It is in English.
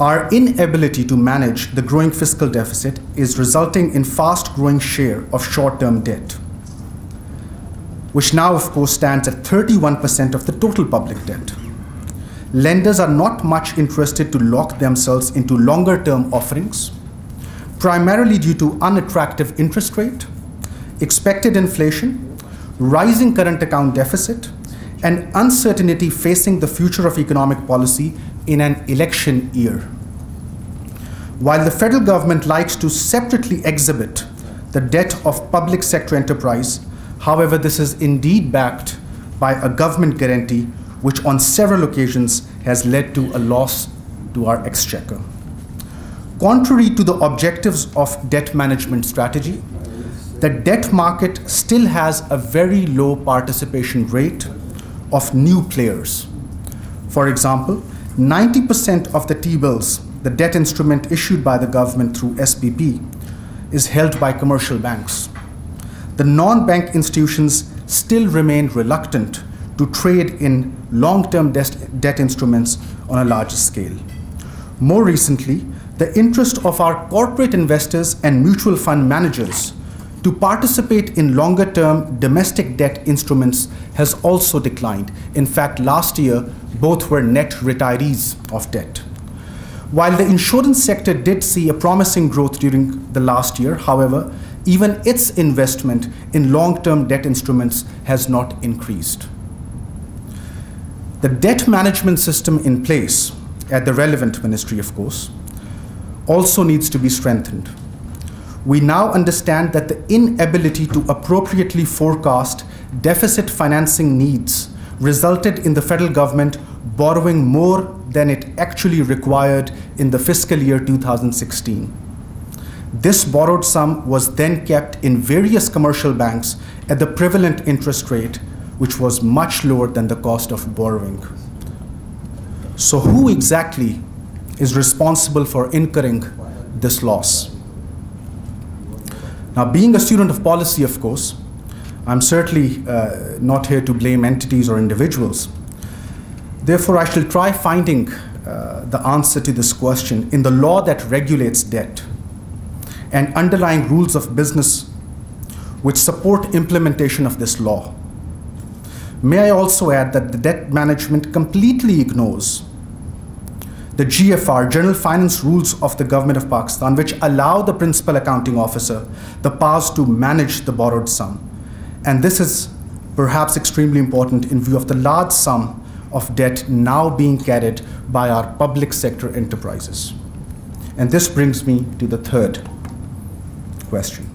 Our inability to manage the growing fiscal deficit is resulting in fast-growing share of short-term debt, which now, of course, stands at 31% of the total public debt. Lenders are not much interested to lock themselves into longer-term offerings, primarily due to unattractive interest rate, expected inflation, rising current account deficit, and uncertainty facing the future of economic policy in an election year. While the federal government likes to separately exhibit the debt of public sector enterprise, however, this is indeed backed by a government guarantee, which on several occasions has led to a loss to our exchequer. Contrary to the objectives of debt management strategy, the debt market still has a very low participation rate of new players. For example, 90% of the T-bills, the debt instrument issued by the government through SPP, is held by commercial banks. The non-bank institutions still remain reluctant to trade in long-term debt instruments on a larger scale. More recently, the interest of our corporate investors and mutual fund managers to participate in longer-term domestic debt instruments has also declined. In fact, last year, both were net retirees of debt. While the insurance sector did see a promising growth during the last year, however, even its investment in long-term debt instruments has not increased. The debt management system in place at the relevant ministry, of course, also needs to be strengthened. We now understand that the inability to appropriately forecast deficit financing needs resulted in the federal government borrowing more than it actually required in the fiscal year 2016. This borrowed sum was then kept in various commercial banks at the prevalent interest rate, which was much lower than the cost of borrowing. So who exactly is responsible for incurring this loss? Now, being a student of policy, of course, I'm certainly not here to blame entities or individuals. Therefore, I shall try finding the answer to this question in the law that regulates debt and underlying rules of business which support implementation of this law. May I also add that the debt management completely ignores the GFR, General Finance Rules of the Government of Pakistan, which allow the principal accounting officer the powers to manage the borrowed sum. And this is perhaps extremely important in view of the large sum of debt now being carried by our public sector enterprises. And this brings me to the third question.